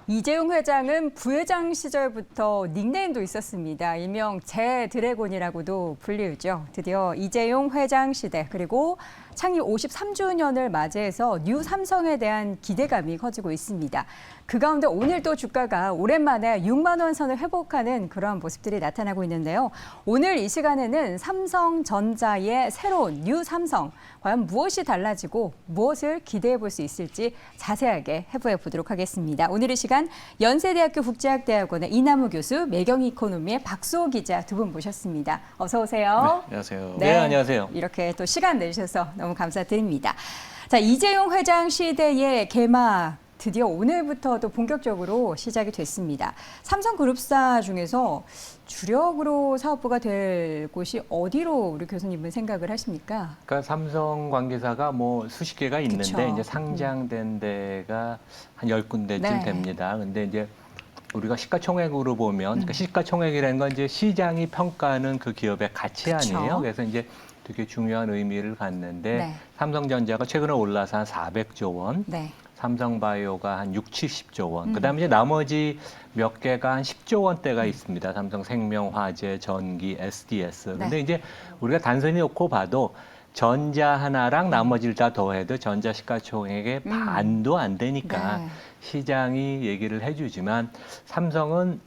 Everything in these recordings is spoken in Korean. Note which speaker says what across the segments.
Speaker 1: 이재용 회장은 부회장 시절부터 닉네임도 있었습니다. 일명 제 드래곤이라고도 불리우죠. 드디어 이재용 회장 시대 그리고 창립 53주년을 맞이해서 뉴 삼성에 대한 기대감이 커지고 있습니다. 그 가운데 오늘 또 주가가 오랜만에 6만 원 선을 회복하는 그러한 모습들이 나타나고 있는데요. 오늘 이 시간에는 삼성전자의 새로운 뉴 삼성, 과연 무엇이 달라지고 무엇을 기대해 볼 수 있을지 자세하게 해부해 보도록 하겠습니다. 오늘 이 시간 연세대학교 국제학대학원의 이남우 교수, 매경 이코노미의 박수호 기자 두 분 모셨습니다. 어서 오세요.
Speaker 2: 네, 안녕하세요.
Speaker 1: 네,
Speaker 2: 안녕하세요.
Speaker 1: 이렇게 또 시간 내주셔서 너무 감사드립니다. 자, 이재용 회장 시대의 개막 드디어 오늘부터 또 본격적으로 시작이 됐습니다. 삼성그룹사 중에서 주력으로 사업부가 될 곳이 어디로 우리 교수님은 생각을 하십니까?
Speaker 2: 그러니까 삼성 관계사가 뭐 수십 개가 있는데
Speaker 1: 그쵸.
Speaker 2: 이제 상장된 데가 한 10군데쯤
Speaker 1: 네.
Speaker 2: 됩니다. 근데 이제 우리가 시가총액으로 보면 그러니까 시가총액이라는 건 이제 시장이 평가하는 그 기업의 가치
Speaker 1: 그쵸.
Speaker 2: 아니에요. 그래서 이제 되게 중요한 의미를 갖는데
Speaker 1: 네.
Speaker 2: 삼성전자가 최근에 올라서 한 400조 원,
Speaker 1: 네.
Speaker 2: 삼성바이오가 한 6, 70조 원. 그다음에 이제 나머지 몇 개가 한 10조 원대가 있습니다. 삼성생명화재, 전기, SDS. 근데
Speaker 1: 네.
Speaker 2: 이제 우리가 단순히 놓고 봐도 전자 하나랑 나머지를 다 더해도 전자 시가총액의 반도 안 되니까
Speaker 1: 네.
Speaker 2: 시장이 얘기를 해주지만 삼성은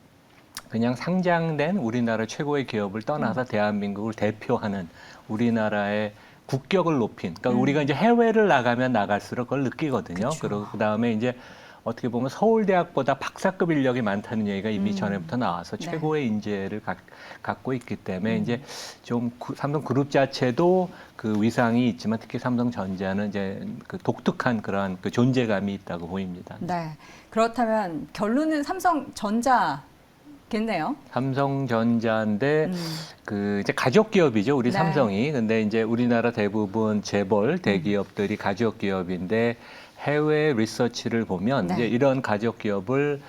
Speaker 2: 그냥 상장된 우리나라 최고의 기업을 떠나서 대한민국을 대표하는 우리나라의 국격을 높인, 그러니까 우리가 이제 해외를 나가면 나갈수록 그걸 느끼거든요.
Speaker 1: 그쵸.
Speaker 2: 그리고 그다음에 이제 어떻게 보면 서울대학보다 박사급 인력이 많다는 얘기가 이미 전에부터 나와서
Speaker 1: 네.
Speaker 2: 최고의 인재를 갖고 있기 때문에 이제 좀 삼성그룹 자체도 그 위상이 있지만 특히 삼성전자는 이제 그 독특한 그러한 그 존재감이 있다고 보입니다.
Speaker 1: 네. 그렇다면 결론은 삼성전자 겠네요.
Speaker 2: 삼성전자인데 그 이제 가족 기업이죠, 우리
Speaker 1: 네.
Speaker 2: 삼성이. 근데 이제 우리나라 대부분 재벌 대기업들이 가족 기업인데 해외 리서치를 보면
Speaker 1: 네.
Speaker 2: 이제 이런 가족 기업을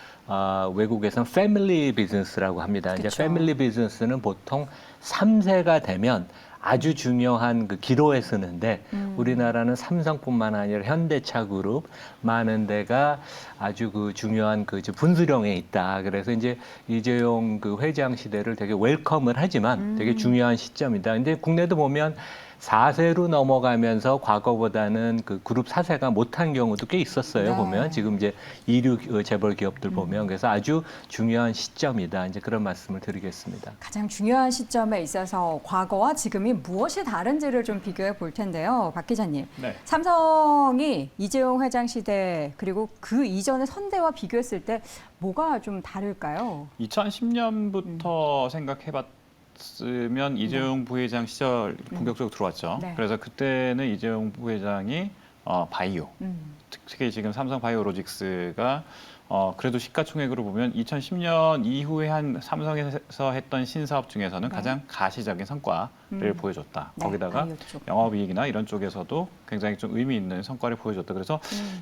Speaker 2: 외국에서는 패밀리 비즈니스라고 합니다.
Speaker 1: 그쵸.
Speaker 2: 이제 패밀리 비즈니스는 보통 3세가 되면 아주 중요한 그 기로에 쓰는데 우리나라는 삼성뿐만 아니라 현대차 그룹 많은 데가 아주 그 중요한 그 분수령에 있다. 그래서 이제 이재용 그 회장 시대를 되게 웰컴을 하지만 되게 중요한 시점이다. 근데 국내도 보면 4세로 넘어가면서 과거보다는 그 그룹 사세가 못한 경우도 꽤 있었어요.
Speaker 1: 네.
Speaker 2: 보면 지금 이제 이류 재벌 기업들 보면 그래서 아주 중요한 시점이다. 이제 그런 말씀을 드리겠습니다.
Speaker 1: 가장 중요한 시점에 있어서 과거와 지금이 무엇이 다른지를 좀 비교해 볼 텐데요. 박 기자님.
Speaker 3: 네.
Speaker 1: 삼성이 이재용 회장 시대 그리고 그 이전의 선대와 비교했을 때 뭐가 좀 다를까요?
Speaker 3: 2010년부터 생각해봤으면 이재용 부회장 시절 본격적으로 들어왔죠.
Speaker 1: 네.
Speaker 3: 그래서 그때는 이재용 부회장이 바이오, 특히 지금 삼성 바이오로직스가 그래도 시가총액으로 보면 2010년 이후에 한 삼성에서 했던 신사업 중에서는
Speaker 1: 네.
Speaker 3: 가장 가시적인 성과를 보여줬다.
Speaker 1: 네,
Speaker 3: 거기다가
Speaker 1: 바이오 쪽.
Speaker 3: 영업이익이나 이런 쪽에서도 굉장히 좀 의미 있는 성과를 보여줬다. 그래서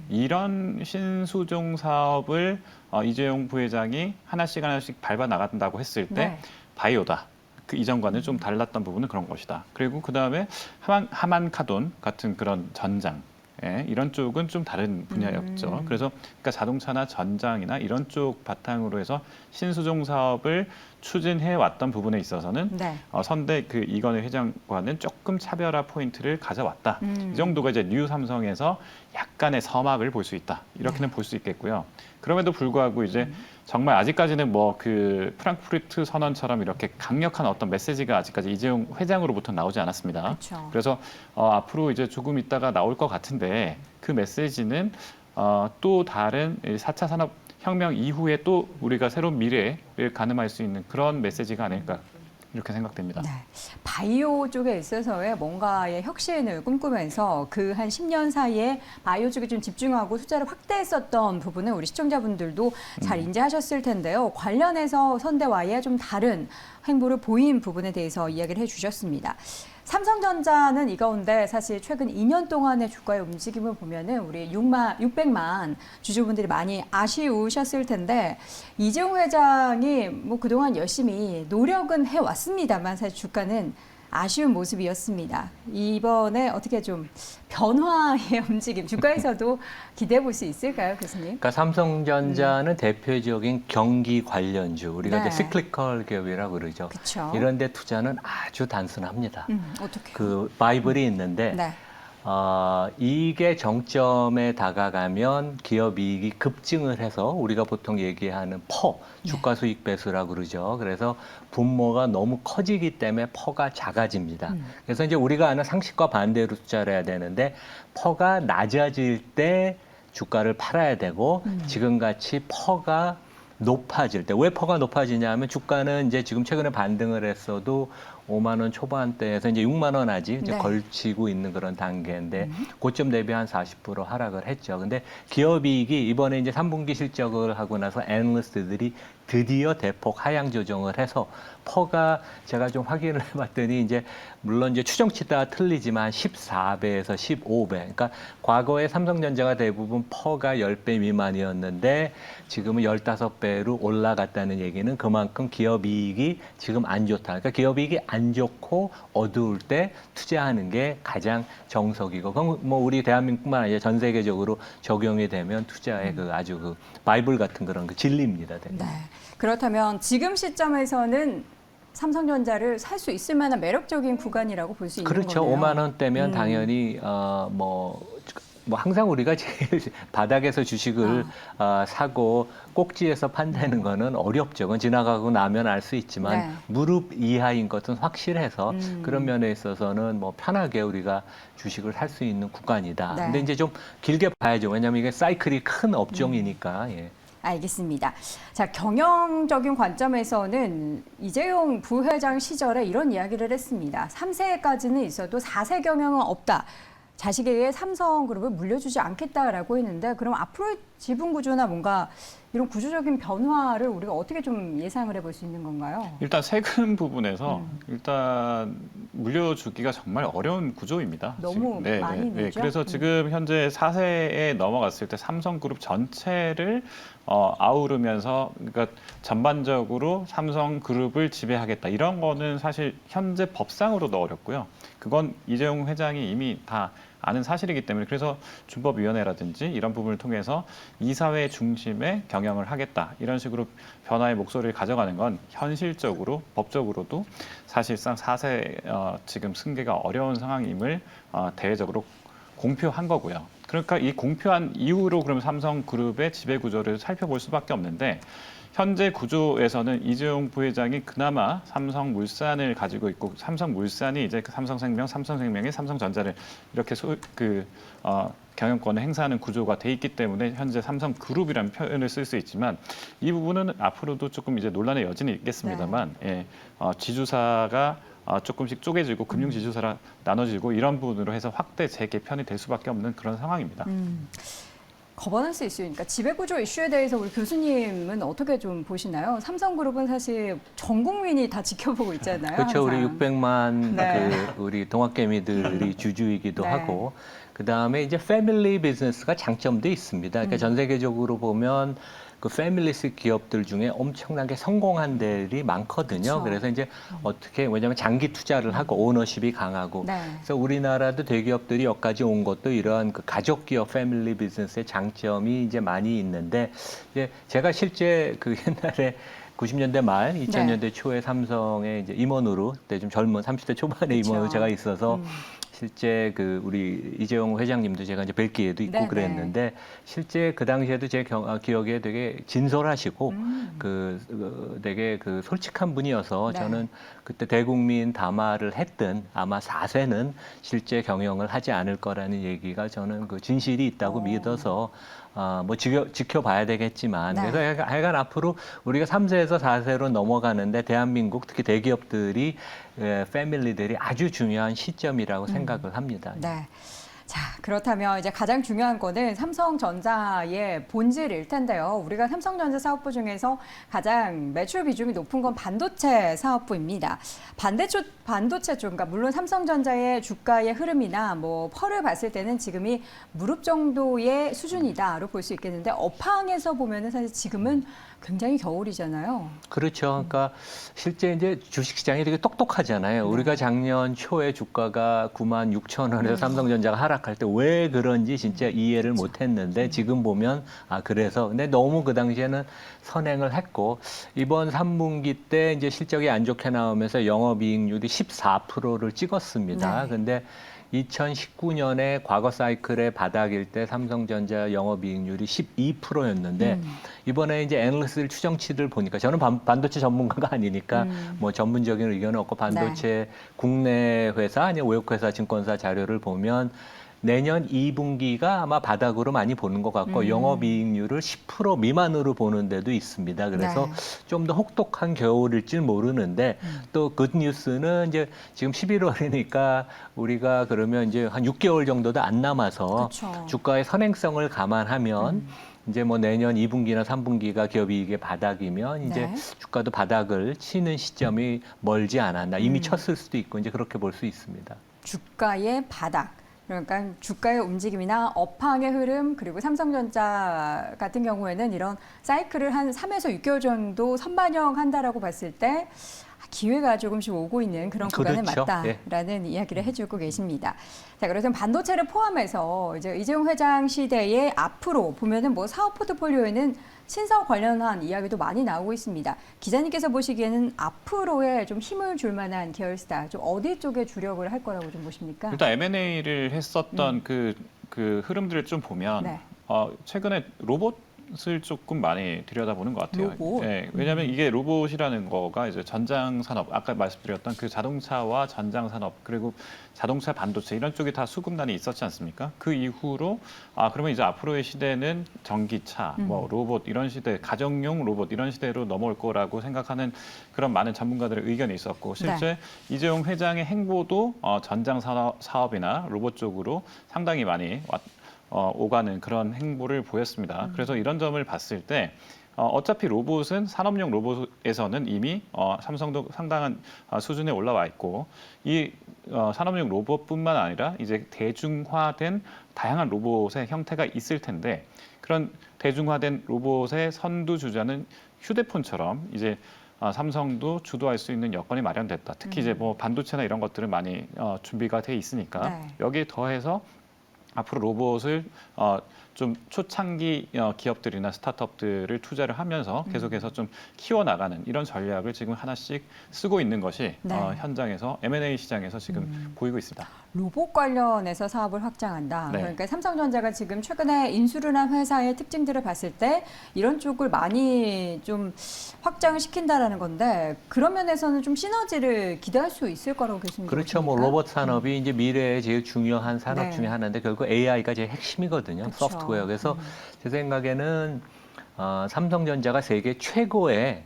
Speaker 3: 이런 신수종 사업을 이재용 부회장이 하나씩 하나씩 밟아 나간다고 했을 때
Speaker 1: 네.
Speaker 3: 바이오다. 그 이전과는 좀 달랐던 부분은 그런 것이다. 그리고 그 다음에 하만카돈 같은 그런 전장. 예, 이런 쪽은 좀 다른 분야였죠. 그래서 그러니까 자동차나 전장이나 이런 쪽 바탕으로 해서 신수종 사업을 추진해 왔던 부분에 있어서는
Speaker 1: 네.
Speaker 3: 선대 그 이건희 회장과는 조금 차별화 포인트를 가져왔다. 이 정도가 이제 뉴 삼성에서 약간의 서막을 볼 수 있다. 이렇게는 볼 수 있겠고요. 그럼에도 불구하고 이제 정말 아직까지는 뭐 그 프랑크푸르트 선언처럼 이렇게 강력한 어떤 메시지가 아직까지 이재용 회장으로부터 나오지 않았습니다.
Speaker 1: 그렇죠.
Speaker 3: 그래서 앞으로 이제 조금 있다가 나올 것 같은데 그 메시지는 또 다른 4차 산업 혁명 이후에 또 우리가 새로운 미래를 가늠할 수 있는 그런 메시지가 아닐까 이렇게 생각됩니다.
Speaker 1: 네. 바이오 쪽에 있어서의 뭔가의 혁신을 꿈꾸면서 그 한 10년 사이에 바이오 쪽에 좀 집중하고 투자를 확대했었던 부분은 우리 시청자분들도 잘 인지하셨을 텐데요. 관련해서 선대와의 좀 다른 행보를 보인 부분에 대해서 이야기를 해주셨습니다. 삼성전자는 이 가운데 사실 최근 2년 동안의 주가의 움직임을 보면은 우리 600만 주주분들이 많이 아쉬우셨을 텐데 이재용 회장이 뭐 그동안 열심히 노력은 해왔습니다만 사실 주가는 아쉬운 모습이었습니다. 이번에 어떻게 좀 변화의 움직임 주가에서도 기대해 볼 수 있을까요, 교수님?
Speaker 2: 그러니까 삼성전자는 대표적인 경기 관련주, 우리가
Speaker 1: 네.
Speaker 2: 이제 시클리컬 기업이라고 그러죠.
Speaker 1: 그쵸.
Speaker 2: 이런 데 투자는 아주 단순합니다.
Speaker 1: 어떻게?
Speaker 2: 그 바이블이 있는데
Speaker 1: 네.
Speaker 2: 이게 정점에 다가가면 기업 이익이 급증을 해서 우리가 보통 얘기하는 퍼, 주가 수익 배수라고 그러죠. 그래서 분모가 너무 커지기 때문에 퍼가 작아집니다. 그래서 이제 우리가 아는 상식과 반대로 투자를 해야 되는데 퍼가 낮아질 때 주가를 팔아야 되고 지금같이 퍼가 높아질 때, 왜 퍼가 높아지냐 하면 주가는 이제 지금 최근에 반등을 했어도 5만 원 초반대에서 이제 6만 원 아직 이제
Speaker 1: 네.
Speaker 2: 걸치고 있는 그런 단계인데 고점 대비 한 40% 하락을 했죠. 근데 기업이익이 이번에 이제 3분기 실적을 하고 나서 애널리스트들이 드디어 대폭 하향 조정을 해서 퍼가 제가 좀 확인을 해봤더니 이제 물론 이제 추정치 따라 틀리지만 14배에서 15배. 그러니까 과거에 삼성전자가 대부분 퍼가 10배 미만이었는데 지금은 15배로 올라갔다는 얘기는 그만큼 기업이익이 지금 안 좋다. 그러니까 기업이익이 안 좋고 어두울 때 투자하는 게 가장 정석이고, 그건 뭐 우리 대한민국뿐만 아니라 전 세계적으로 적용이 되면 투자의 그 아주 그 바이블 같은 그런 그 진리입니다. 되게.
Speaker 1: 네. 그렇다면 지금 시점에서는 삼성전자를 살 수 있을 만한 매력적인 구간이라고 볼 수 있는
Speaker 2: 그렇죠.
Speaker 1: 거네요.
Speaker 2: 5만 원대면 당연히 뭐 항상 우리가 제일 바닥에서 주식을 사고 꼭지에서 판다는 거는 어렵죠. 그건 지나가고 나면 알 수 있지만
Speaker 1: 네.
Speaker 2: 무릎 이하인 것은 확실해서 그런 면에 있어서는 뭐 편하게 우리가 주식을 살 수 있는 구간이다.
Speaker 1: 네.
Speaker 2: 근데 이제 좀 길게 봐야죠. 왜냐하면 이게 사이클이 큰 업종이니까. 예.
Speaker 1: 알겠습니다. 자, 경영적인 관점에서는 이재용 부회장 시절에 이런 이야기를 했습니다. 3세까지는 있어도 4세 경영은 없다. 자식에게 삼성그룹을 물려주지 않겠다라고 했는데, 그럼 앞으로의 지분 구조나 뭔가 이런 구조적인 변화를 우리가 어떻게 좀 예상을 해볼 수 있는 건가요?
Speaker 3: 일단 세금 부분에서 일단 물려주기가 정말 어려운 구조입니다.
Speaker 1: 너무
Speaker 3: 지금.
Speaker 1: 많이 늘죠?
Speaker 3: 그래서 지금 현재 4세에 넘어갔을 때 삼성그룹 전체를 아우르면서, 그러니까 전반적으로 삼성그룹을 지배하겠다, 이런 거는 사실 현재 법상으로도 어렵고요. 그건 이재용 회장이 이미 다 아는 사실이기 때문에, 그래서 준법위원회라든지 이런 부분을 통해서 이사회 중심의 경영을 하겠다, 이런 식으로 변화의 목소리를 가져가는 건 현실적으로 법적으로도 사실상 4세 지금 승계가 어려운 상황임을 대외적으로 공표한 거고요. 그러니까 이 공표한 이후로 그럼 삼성그룹의 지배 구조를 살펴볼 수밖에 없는데, 현재 구조에서는 이재용 부회장이 그나마 삼성물산을 가지고 있고, 삼성물산이 이제 삼성생명, 삼성생명이 삼성전자를 이렇게 경영권을 행사하는 구조가 돼 있기 때문에 현재 삼성그룹이라는 표현을 쓸 수 있지만, 이 부분은 앞으로도 조금 이제 논란의 여지는 있겠습니다만, 지주사가 조금씩 쪼개지고 금융지주사라 나눠지고 이런 부분으로 해서 확대 재개편이 될 수밖에 없는 그런 상황입니다.
Speaker 1: 거버넌스 이슈니까 지배구조 이슈에 대해서 우리 교수님은 어떻게 좀 보시나요? 삼성그룹은 사실 전 국민이 다 지켜보고 있잖아요.
Speaker 2: 그렇죠. 우리
Speaker 1: 항상.
Speaker 2: 600만
Speaker 1: 네.
Speaker 2: 우리 동학개미들이 주주이기도
Speaker 1: 네.
Speaker 2: 하고, 그 다음에 이제 패밀리 비즈니스가 장점도 있습니다. 그러니까 전 세계적으로 보면 그 패밀리스 기업들 중에 엄청나게 성공한 데들이 많거든요.
Speaker 1: 그쵸.
Speaker 2: 그래서 이제 어떻게, 왜냐하면 장기 투자를 하고 오너십이 강하고,
Speaker 1: 네.
Speaker 2: 그래서 우리나라도 대기업들이 여기까지 온 것도 이러한 그 가족 기업 패밀리 비즈니스의 장점이 이제 많이 있는데, 이제 제가 실제 그 옛날에 90년대 말, 2000년대 초에 삼성의 이제 임원으로, 그때 좀 젊은 30대 초반의
Speaker 1: 그쵸.
Speaker 2: 임원으로 제가 있어서 실제 그 우리 이재용 회장님도 제가 이제 뵐 기회도 있고
Speaker 1: 네네.
Speaker 2: 그랬는데, 실제 그 당시에도 제 기억에 되게 진솔하시고 되게 그 솔직한 분이어서
Speaker 1: 네.
Speaker 2: 저는 그때 대국민 담화를 했던 아마 4세는 실제 경영을 하지 않을 거라는 얘기가 저는 그 진실이 있다고 믿어서 뭐 지켜봐야 되겠지만,
Speaker 1: 네.
Speaker 2: 그래서 하여간 앞으로 우리가 3세에서 4세로 넘어가는데 대한민국 특히 대기업들이 패밀리들이 아주 중요한 시점이라고 생각을 합니다.
Speaker 1: 네. 자, 그렇다면 이제 가장 중요한 거는 삼성전자의 본질일 텐데요. 우리가 삼성전자 사업부 중에서 가장 매출 비중이 높은 건 반도체 사업부입니다. 반도체 쪽, 그러니까 물론 삼성전자의 주가의 흐름이나 뭐 펄을 봤을 때는 지금이 무릎 정도의 수준이다로 볼 수 있겠는데, 업황에서 보면은 사실 지금은 굉장히 겨울이잖아요.
Speaker 2: 그렇죠. 그러니까 실제 이제 주식시장이 되게 똑똑하잖아요.
Speaker 1: 네.
Speaker 2: 우리가 작년 초에 주가가 9만 6천 원에서 삼성전자가 하락할 때 왜 그런지 진짜 이해를 못 했는데 지금 보면 그래서 근데 너무 그 당시에는 선행을 했고 이번 3분기 때 이제 실적이 안 좋게 나오면서 영업이익률이 14%를 찍었습니다.
Speaker 1: 네.
Speaker 2: 근데 2019년에 과거 사이클의 바닥일 때 삼성전자 영업이익률이 12%였는데 이번에 이제 애널리스트 추정치를 보니까 저는 반도체 전문가가 아니니까 뭐 전문적인 의견은 없고 반도체 국내 회사 아니면 외국 회사 증권사 자료를 보면 내년 2분기가 아마 바닥으로 많이 보는 것 같고 영업이익률을 10% 미만으로 보는 데도 있습니다. 그래서 좀 더 혹독한 겨울일지 모르는데 또 굿뉴스는 이제 지금 11월이니까 우리가 그러면 이제 한 6개월 정도도 안 남아서
Speaker 1: 그쵸.
Speaker 2: 주가의 선행성을 감안하면 이제 뭐 내년 2분기나 3분기가 기업이익의 바닥이면 이제
Speaker 1: 네.
Speaker 2: 주가도 바닥을 치는 시점이 멀지 않았나. 이미 쳤을 수도 있고 이제 그렇게 볼 수 있습니다.
Speaker 1: 주가의 바닥. 그러니까 주가의 움직임이나 업황의 흐름 그리고 삼성전자 같은 경우에는 이런 사이클을 한 3에서 6개월 정도 선반영한다라고 봤을 때 기회가 조금씩 오고 있는 그런 구간은
Speaker 2: 그렇죠.
Speaker 1: 맞다라는 이야기를 해주고 계십니다. 자, 그래서 반도체를 포함해서 이제 이재용 회장 시대의 앞으로 보면은 뭐 사업 포트폴리오에는 신사업 관련한 이야기도 많이 나오고 있습니다. 기자님께서 보시기에는 앞으로의 좀 힘을 줄 만한 계열사, 좀 어디 쪽에 주력을 할 거라고 좀 보십니까?
Speaker 3: 일단 M&A를 했었던 그 흐름들을 좀 보면
Speaker 1: 네.
Speaker 3: 최근에 로봇을 조금 많이 들여다보는 것 같아요.
Speaker 1: 로봇?
Speaker 3: 예, 왜냐하면 이게 로봇이라는 거가 이제 전장 산업, 아까 말씀드렸던 그 자동차와 전장 산업 그리고 자동차 반도체 이런 쪽이 다 수급난이 있었지 않습니까? 그 이후로 그러면 이제 앞으로의 시대는 전기차, 뭐 로봇 이런 시대, 가정용 로봇 이런 시대로 넘어올 거라고 생각하는 그런 많은 전문가들의 의견이 있었고 실제 이재용 회장의 행보도 전장 사업이나 로봇 쪽으로 상당히 많이 오가는 그런 행보를 보였습니다. 그래서 이런 점을 봤을 때 어차피 로봇은 산업용 로봇에서는 이미 삼성도 상당한 수준에 올라와 있고 이 산업용 로봇뿐만 아니라 이제 대중화된 다양한 로봇의 형태가 있을 텐데 그런 대중화된 로봇의 선두 주자는 휴대폰처럼 이제 삼성도 주도할 수 있는 여건이 마련됐다. 특히 이제 뭐 반도체나 이런 것들은 많이 준비가 돼 있으니까 여기에 더해서 앞으로 로봇을 좀 초창기 기업들이나 스타트업들을 투자를 하면서 계속해서 좀 키워나가는 이런 전략을 지금 하나씩 쓰고 있는 것이 현장에서 M&A 시장에서 지금 보이고 있습니다.
Speaker 1: 로봇 관련해서 사업을 확장한다.
Speaker 3: 네.
Speaker 1: 그러니까 삼성전자가 지금 최근에 인수를 한 회사의 특징들을 봤을 때 이런 쪽을 많이 좀 확장을 시킨다라는 건데 그런 면에서는 좀 시너지를 기대할 수 있을 거라고 계십니까?
Speaker 2: 그렇죠. 뭐 로봇 산업이 이제 미래의 제일 중요한 산업 중에 하나인데 결국 AI가 제일 핵심이거든요.
Speaker 1: 그쵸.
Speaker 2: 소프트웨어. 그래서 제 생각에는 삼성전자가 세계 최고의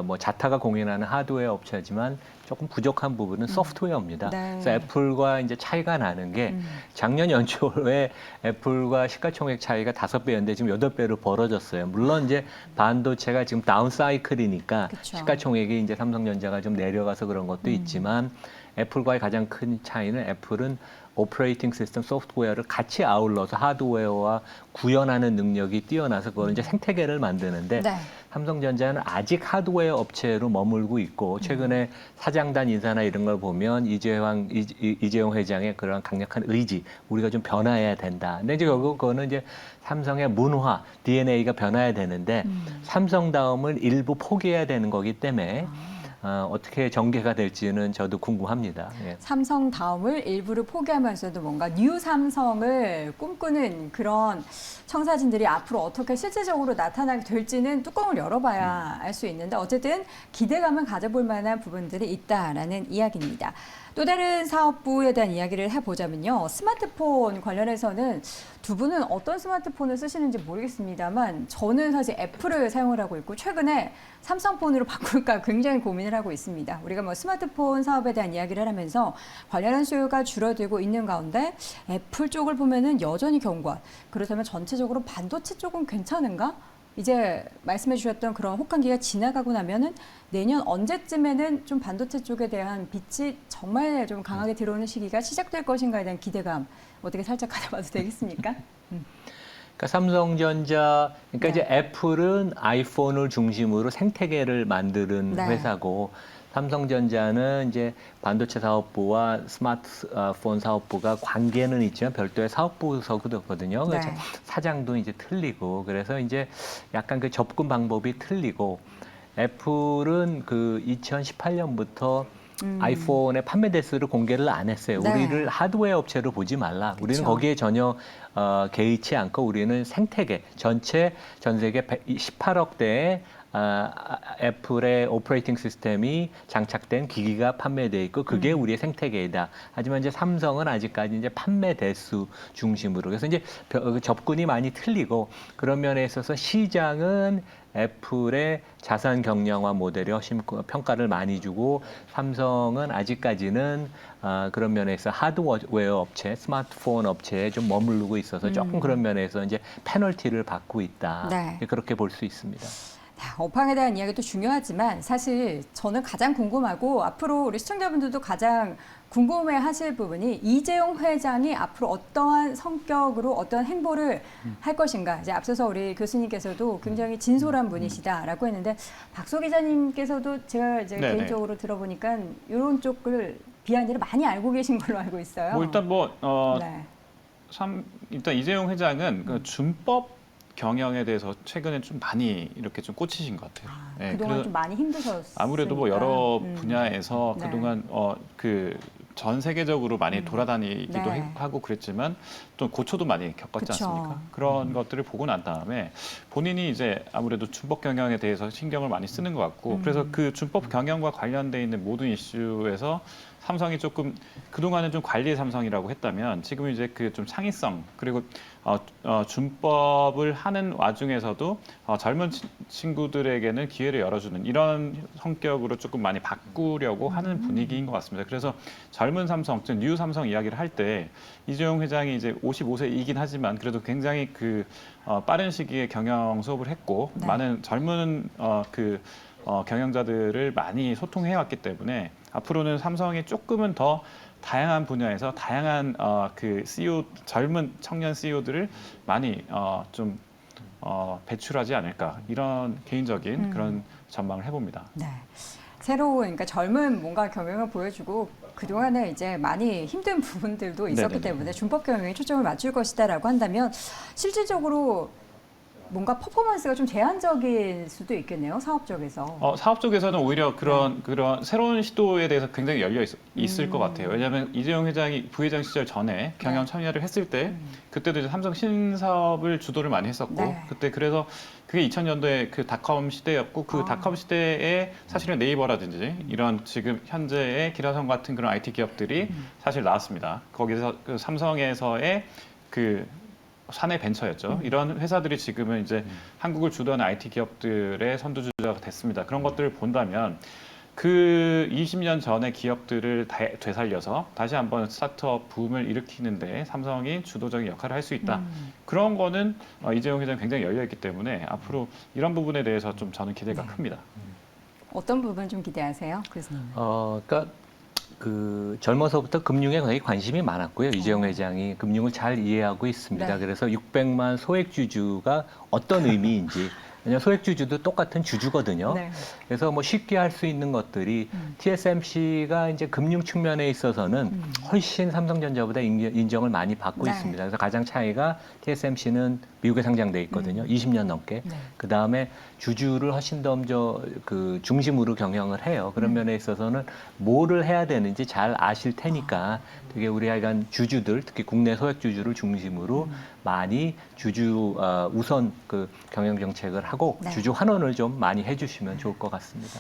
Speaker 2: 뭐 자타가 공인하는 하드웨어 업체지만 조금 부족한 부분은 소프트웨어입니다. 그래서 애플과 이제 차이가 나는 게 작년 연초에 애플과 시가총액 차이가 5배였는데 지금 8배로 벌어졌어요. 물론 이제 반도체가 지금 다운 사이클이니까 시가총액이 이제 삼성전자가 좀 내려가서 그런 것도 있지만 애플과의 가장 큰 차이는 애플은 오퍼레이팅 시스템 소프트웨어를 같이 아울러서 하드웨어와 구현하는 능력이 뛰어나서 그걸 이제 생태계를 만드는데 삼성전자는 아직 하드웨어 업체로 머물고 있고 최근에 사장단 인사나 이런 걸 보면 이재용 회장의 그런 강력한 의지 우리가 좀 변화해야 된다. 근데 이제 결국 그거는 이제 삼성의 문화, DNA가 변화해야 되는데 삼성다움을 일부 포기해야 되는 거기 때문에 어떻게 전개가 될지는 저도 궁금합니다. 예.
Speaker 1: 삼성 다음을 일부를 포기하면서도 뭔가 뉴 삼성을 꿈꾸는 그런 청사진들이 앞으로 어떻게 실질적으로 나타나게 될지는 뚜껑을 열어봐야 알 수 있는데 어쨌든 기대감을 가져볼 만한 부분들이 있다라는 이야기입니다. 또 다른 사업부에 대한 이야기를 해보자면요. 스마트폰 관련해서는 두 분은 어떤 스마트폰을 쓰시는지 모르겠습니다만 저는 사실 애플을 사용을 하고 있고 최근에 삼성폰으로 바꿀까 굉장히 고민을 하고 있습니다. 우리가 뭐 스마트폰 사업에 대한 이야기를 하면서 관련한 수요가 줄어들고 있는 가운데 애플 쪽을 보면은 여전히 견고한. 그렇다면 전체적으로 반도체 쪽은 괜찮은가? 이제 말씀해 주셨던 그런 혹한기가 지나가고 나면은 내년 언제쯤에는 좀 반도체 쪽에 대한 빛이 정말 좀 강하게 들어오는 시기가 시작될 것인가에 대한 기대감 어떻게 살짝 가져봐도 되겠습니까?
Speaker 2: 그러니까 그러니까 삼성전자, 그러니까
Speaker 1: 네.
Speaker 2: 이제 애플은 아이폰을 중심으로 생태계를 만드는
Speaker 1: 네.
Speaker 2: 회사고, 삼성전자는 이제 반도체 사업부와 스마트폰 사업부가 관계는 있지만 별도의 사업부서거든요. 그래서
Speaker 1: 네.
Speaker 2: 사장도 이제 틀리고, 그래서 이제 약간 그 접근 방법이 틀리고, 애플은 그 2018년부터 아이폰의 판매 대수를 공개를 안 했어요.
Speaker 1: 네.
Speaker 2: 우리를 하드웨어 업체로 보지 말라. 우리는
Speaker 1: 그쵸.
Speaker 2: 거기에 전혀 개의치 않고 우리는 생태계 전체 전 세계 18억 대의 애플의 오퍼레이팅 시스템이 장착된 기기가 판매돼 있고 그게 우리의 생태계이다. 하지만 이제 삼성은 아직까지 이제 판매 대수 중심으로 그래서 이제 접근이 많이 틀리고 그런 면에 있어서 시장은 애플의 자산 경량화 모델에 훨씬 평가를 많이 주고 삼성은 아직까지는 그런 면에서 하드웨어 업체, 스마트폰 업체에 좀 머무르고 있어서 조금 그런 면에서 이제 페널티를 받고 있다.
Speaker 1: 네.
Speaker 2: 그렇게 볼 수 있습니다.
Speaker 1: 업황에 대한 이야기도 중요하지만 사실 저는 가장 궁금하고 앞으로 우리 시청자분들도 가장 궁금해 하실 부분이 이재용 회장이 앞으로 어떠한 성격으로 어떠한 행보를 할 것인가. 이제 앞서서 우리 교수님께서도 굉장히 진솔한 분이시다라고 했는데 박소 기자님께서도 제가 이제
Speaker 3: 네네.
Speaker 1: 개인적으로 들어보니까 이런 쪽을 비하인드를 많이 알고 계신 걸로 알고 있어요.
Speaker 3: 뭐 일단
Speaker 1: 네.
Speaker 3: 일단 이재용 회장은 그 준법 경영에 대해서 최근에 좀 많이 이렇게 좀 꽂히신 것 같아요. 네,
Speaker 1: 그동안
Speaker 3: 그래서
Speaker 1: 좀 많이 힘드셨어요.
Speaker 3: 아무래도 뭐 여러 분야에서
Speaker 1: 네.
Speaker 3: 그동안 그 전 세계적으로 많이 돌아다니기도
Speaker 1: 네.
Speaker 3: 하고 그랬지만 또 고초도 많이 겪었지
Speaker 1: 그쵸.
Speaker 3: 않습니까? 그런 것들을 보고 난 다음에 본인이 이제 아무래도 준법 경영에 대해서 신경을 많이 쓰는 것 같고 그래서 그 준법 경영과 관련돼 있는 모든 이슈에서 삼성이 조금 그동안은 좀 관리의 삼성이라고 했다면 지금은 이제 그 좀 창의성 그리고 준법을 하는 와중에서도 젊은 친구들에게는 기회를 열어주는 이런 성격으로 조금 많이 바꾸려고 하는 분위기인 것 같습니다. 그래서 젊은 삼성, 즉 뉴 삼성 이야기를 할 때 이재용 회장이 이제 55세이긴 하지만 그래도 굉장히 그 빠른 시기에 경영 수업을 했고
Speaker 1: 네.
Speaker 3: 많은 젊은 경영자들을 많이 소통해왔기 때문에 앞으로는 삼성이 조금은 더 다양한 분야에서 다양한 그 CEO 젊은 청년 CEO들을 많이 좀 배출하지 않을까 이런 개인적인 그런 전망을 해봅니다.
Speaker 1: 네. 새로운 그러니까 젊은 뭔가 경영을 보여주고 그동안에 이제 많이 힘든 부분들도 있었기
Speaker 3: 네네네.
Speaker 1: 때문에 준법 경영에 초점을 맞출 것이다라고 한다면 실질적으로 뭔가 퍼포먼스가 좀 제한적일 수도 있겠네요. 사업 쪽에서.
Speaker 3: 사업 쪽에서는 오히려 그런 새로운 시도에 대해서 굉장히 열려 있을 것 같아요. 왜냐하면 이재용 회장이 부회장 시절 전에 경영 참여를 했을 때 그때도 이제 삼성 신사업을 주도를 많이 했었고
Speaker 1: 네.
Speaker 3: 그때 그래서 그게 2000년도에 그 닷컴 시대였고 그 닷컴 시대에 사실은 네이버라든지 이런 지금 현재의 기라성 같은 그런 IT 기업들이 사실 나왔습니다. 거기서 그 삼성에서의 그 사내 벤처였죠. 이런 회사들이 지금은 이제 한국을 주도하는 IT 기업들의 선두주자가 됐습니다. 그런 것들을 본다면 그 20년 전의 기업들을 되살려서 다시 한번 스타트업 붐을 일으키는데 삼성이 주도적인 역할을 할 수 있다. 그런 거는 이재용 회장이 굉장히 열려있기 때문에 앞으로 이런 부분에 대해서 좀 저는 기대가 큽니다.
Speaker 1: 어떤 부분 좀 기대하세요, 교수님?
Speaker 2: 그러니까 그 젊어서부터 금융에 거의 관심이 많았고요. 이재용 회장이 금융을 잘 이해하고 있습니다.
Speaker 1: 네.
Speaker 2: 그래서 600만 소액주주가 어떤 의미인지 왜냐하면 소액주주도 똑같은 주주거든요.
Speaker 1: 네.
Speaker 2: 그래서 뭐 쉽게 할 수 있는 것들이 TSMC가 이제 금융 측면에 있어서는 훨씬 삼성전자보다 인정을 많이 받고
Speaker 1: 네.
Speaker 2: 있습니다. 그래서 가장 차이가 TSMC는 미국에 상장돼 있거든요. 20년 넘게.
Speaker 1: 네.
Speaker 2: 그 다음에 주주를 훨씬 더 그 중심으로 경영을 해요. 그런 면에 있어서는 뭐를 해야 되는지 잘 아실 테니까 되게 우리 하여간 주주들, 특히 국내 소액 주주를 중심으로 많이 주주 우선 그 경영 정책을 하고
Speaker 1: 네.
Speaker 2: 주주 환원을 좀 많이 해주시면 좋을 것 같습니다.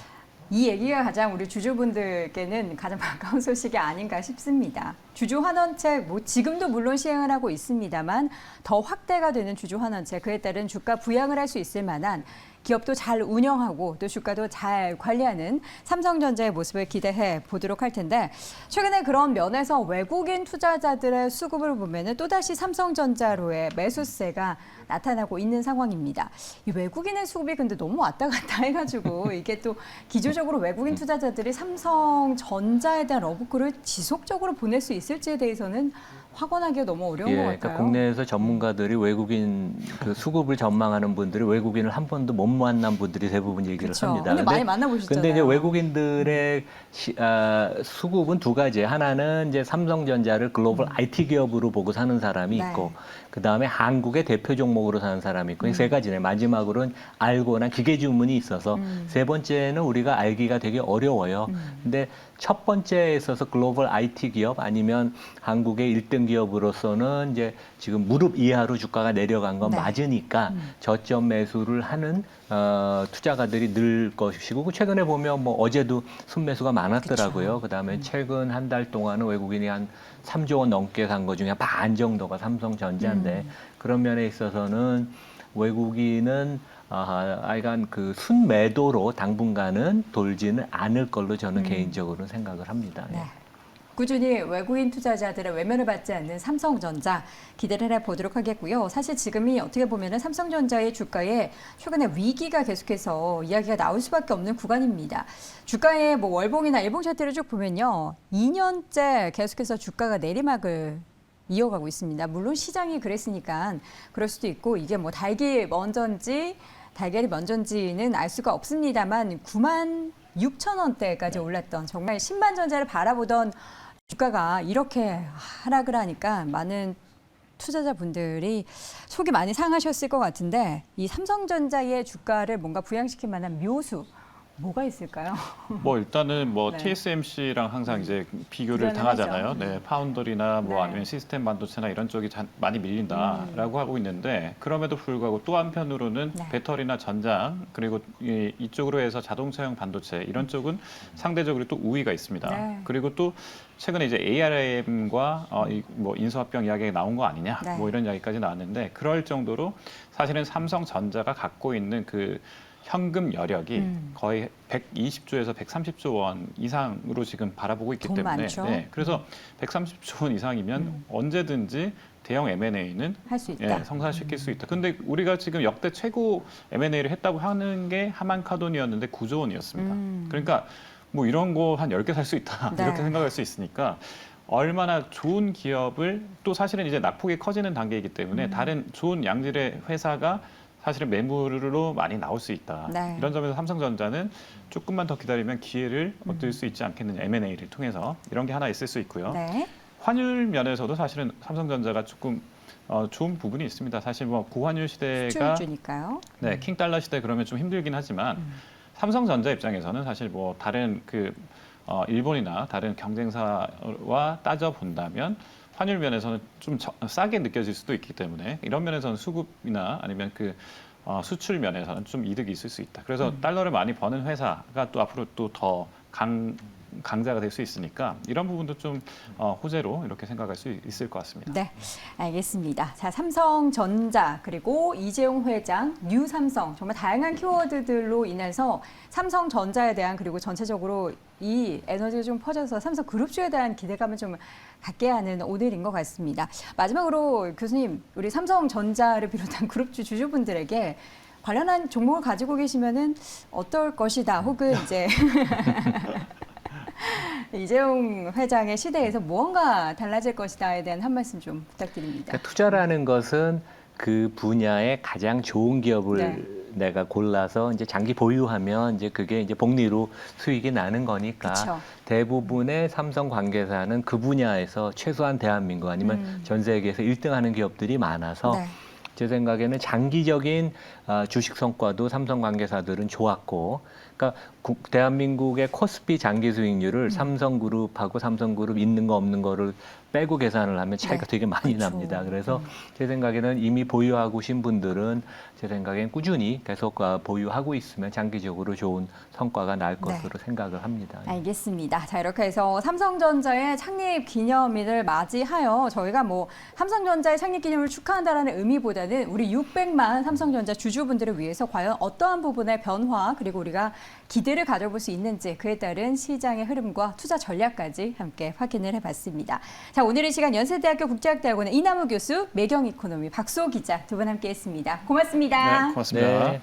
Speaker 1: 이 얘기가 가장 우리 주주분들께는 가장 반가운 소식이 아닌가 싶습니다. 주주 환원책 뭐 지금도 물론 시행을 하고 있습니다만 더 확대가 되는 주주 환원책 그에 따른 주가 부양을 할 수 있을 만한 기업도 잘 운영하고 또 주가도 잘 관리하는 삼성전자의 모습을 기대해 보도록 할 텐데 최근에 그런 면에서 외국인 투자자들의 수급을 보면은 또다시 삼성전자로의 매수세가 나타나고 있는 상황입니다. 이 외국인의 수급이 근데 너무 왔다 갔다 해가지고 이게 또 기조적으로 외국인 투자자들이 삼성전자에 대한 러브콜을 지속적으로 보낼 수 있을지에 대해서는 확언하기가 너무 어려운 것 같아요.
Speaker 2: 그러니까 국내에서 전문가들이 외국인 그 수급을 전망하는 분들이 외국인을 한 번도 못 만난 분들이 대부분 얘기를
Speaker 1: 그렇죠.
Speaker 2: 합니다.
Speaker 1: 근데 많이 만나보셨잖아요.
Speaker 2: 근데 이제 외국인들의 수급은 두 가지예요. 하나는 이제 삼성전자를 글로벌 IT 기업으로 보고 사는 사람이
Speaker 1: 네.
Speaker 2: 있고, 그 다음에 한국의 대표 종목으로 사는 사람이 있고, 이 세 가지네. 마지막으로는 알고나 기계 주문이 있어서 세 번째는 우리가 알기가 되게 어려워요. 근데 첫 번째에 있어서 글로벌 IT 기업 아니면 한국의 1등 기업으로서는 이제 지금 무릎 이하로 주가가 내려간 건
Speaker 1: 네.
Speaker 2: 맞으니까 저점 매수를 하는 투자가들이 늘 것이고, 최근에 보면 뭐 어제도 순매수가 많았더라고요. 그다음에 최근 한 달 동안은 외국인이 한 3조 원 넘게 산 거 중에 반 정도가 삼성전자인데 그런 면에 있어서는 외국인은 하여간 그 순매도로 당분간은 돌지는 않을 걸로 저는 개인적으로는 생각을 합니다.
Speaker 1: 네. 꾸준히 외국인 투자자들의 외면을 받지 않는 삼성전자 기대를 해보도록 하겠고요. 사실 지금이 어떻게 보면 삼성전자의 주가에 최근에 위기가 계속해서 이야기가 나올 수밖에 없는 구간입니다. 주가의 뭐 월봉이나 일봉 차트를 쭉 보면요. 2년째 계속해서 주가가 내리막을 이어가고 있습니다. 물론 시장이 그랬으니까 그럴 수도 있고 이게 뭐 달걀이 먼저인지는 알 수가 없습니다만 96,000원대까지 올랐던 정말 신반전자를 바라보던 주가가 이렇게 하락을 하니까 많은 투자자분들이 속이 많이 상하셨을 것 같은데 이 삼성전자의 주가를 뭔가 부양시킬 만한 묘수 뭐가 있을까요?
Speaker 3: 뭐 일단은 뭐
Speaker 1: 네.
Speaker 3: TSMC랑 항상 이제 비교를
Speaker 1: 비교는
Speaker 3: 당하잖아요.
Speaker 1: 하죠.
Speaker 3: 네, 파운더리나 뭐
Speaker 1: 네.
Speaker 3: 아니면 시스템 반도체나 이런 쪽이 많이 밀린다라고 하고 있는데 그럼에도 불구하고 또 한편으로는
Speaker 1: 네.
Speaker 3: 배터리나 전장 그리고 이쪽으로 해서 자동차용 반도체 이런 쪽은 상대적으로 또 우위가 있습니다.
Speaker 1: 네.
Speaker 3: 그리고 또 최근에 이제 ARM과 뭐 인수합병 이야기가 나온 거 아니냐
Speaker 1: 네.
Speaker 3: 뭐 이런 이야기까지 나왔는데 그럴 정도로 사실은 삼성전자가 갖고 있는 그 현금 여력이 거의 120조에서 130조 원 이상으로 지금 바라보고 있기
Speaker 1: 돈
Speaker 3: 때문에
Speaker 1: 많죠.
Speaker 3: 그래서 130조 원 이상이면 언제든지 대형 M&A는
Speaker 1: 할 수 있다.
Speaker 3: 성사시킬 수 있다. 근데 우리가 지금 역대 최고 M&A를 했다고 하는 게 하만카돈이었는데 9조 원이었습니다. 그러니까 뭐 이런 거 한 10개 살 수 있다.
Speaker 1: 네.
Speaker 3: 이렇게 생각할 수 있으니까 얼마나 좋은 기업을 또 사실은 이제 낙폭이 커지는 단계이기 때문에 다른 좋은 양질의 회사가 사실은 매물로 많이 나올 수 있다.
Speaker 1: 네.
Speaker 3: 이런 점에서 삼성전자는 조금만 더 기다리면 기회를 얻을 수 있지 않겠느냐. M&A를 통해서 이런 게 하나 있을 수 있고요.
Speaker 1: 네.
Speaker 3: 환율 면에서도 사실은 삼성전자가 조금 좋은 부분이 있습니다. 사실 뭐 고환율 시대가
Speaker 1: 수출주니까요.
Speaker 3: 네, 킹달러 시대 그러면 좀 힘들긴 하지만 삼성전자 입장에서는 사실 뭐 다른 일본이나 다른 경쟁사와 따져 본다면 환율 면에서는 좀 싸게 느껴질 수도 있기 때문에 이런 면에서는 수급이나 아니면 수출 면에서는 좀 이득이 있을 수 있다. 그래서 달러를 많이 버는 회사가 또 앞으로 또 더 강자가 될 수 있으니까 이런 부분도 좀 호재로 이렇게 생각할 수 있을 것 같습니다.
Speaker 1: 네, 알겠습니다. 자, 삼성전자 그리고 이재용 회장, 뉴삼성 정말 다양한 키워드들로 인해서 삼성전자에 대한 그리고 전체적으로 이 에너지가 좀 퍼져서 삼성그룹주에 대한 기대감을 좀 갖게 하는 오늘인 것 같습니다. 마지막으로 교수님, 우리 삼성전자를 비롯한 그룹주 주주분들에게 관련한 종목을 가지고 계시면은 어떨 것이다, 혹은 이제 이재용 회장의 시대에서 무언가 달라질 것이다에 대한 한 말씀 좀 부탁드립니다.
Speaker 2: 그러니까 투자라는 것은 그 분야의 가장 좋은 기업을
Speaker 1: 네.
Speaker 2: 내가 골라서 이제 장기 보유하면 이제 그게 이제 복리로 수익이 나는 거니까
Speaker 1: 그쵸.
Speaker 2: 대부분의 삼성 관계사는 그 분야에서 최소한 대한민국 아니면 전 세계에서 1등하는 기업들이 많아서
Speaker 1: 네.
Speaker 2: 제 생각에는 장기적인 주식 성과도 삼성 관계사들은 좋았고, 그러니까 대한민국의 코스피 장기 수익률을 삼성그룹하고 삼성그룹 있는 거 없는 거를 빼고 계산을 하면 차이가
Speaker 1: 네.
Speaker 2: 되게 많이
Speaker 1: 그렇죠.
Speaker 2: 납니다. 그래서 제 생각에는 이미 보유하고 계신 분들은 제 생각엔 꾸준히 계속 보유하고 있으면 장기적으로 좋은 성과가 날 것으로 생각을 합니다.
Speaker 1: 알겠습니다. 자, 이렇게 해서 삼성전자의 창립 기념일을 맞이하여 저희가 뭐 삼성전자의 창립 기념을 축하한다라는 의미보다는 우리 600만 삼성전자 주주분들을 위해서 과연 어떠한 부분의 변화 그리고 우리가 기대를 가져볼 수 있는지 그에 따른 시장의 흐름과 투자 전략까지 함께 확인을 해봤습니다. 자, 오늘 이 시간 연세대학교 국제학대학원의 이남우 교수, 매경이코노미 박수호 기자 두 분 함께했습니다. 고맙습니다.
Speaker 3: 네, 고맙습니다.
Speaker 2: 네.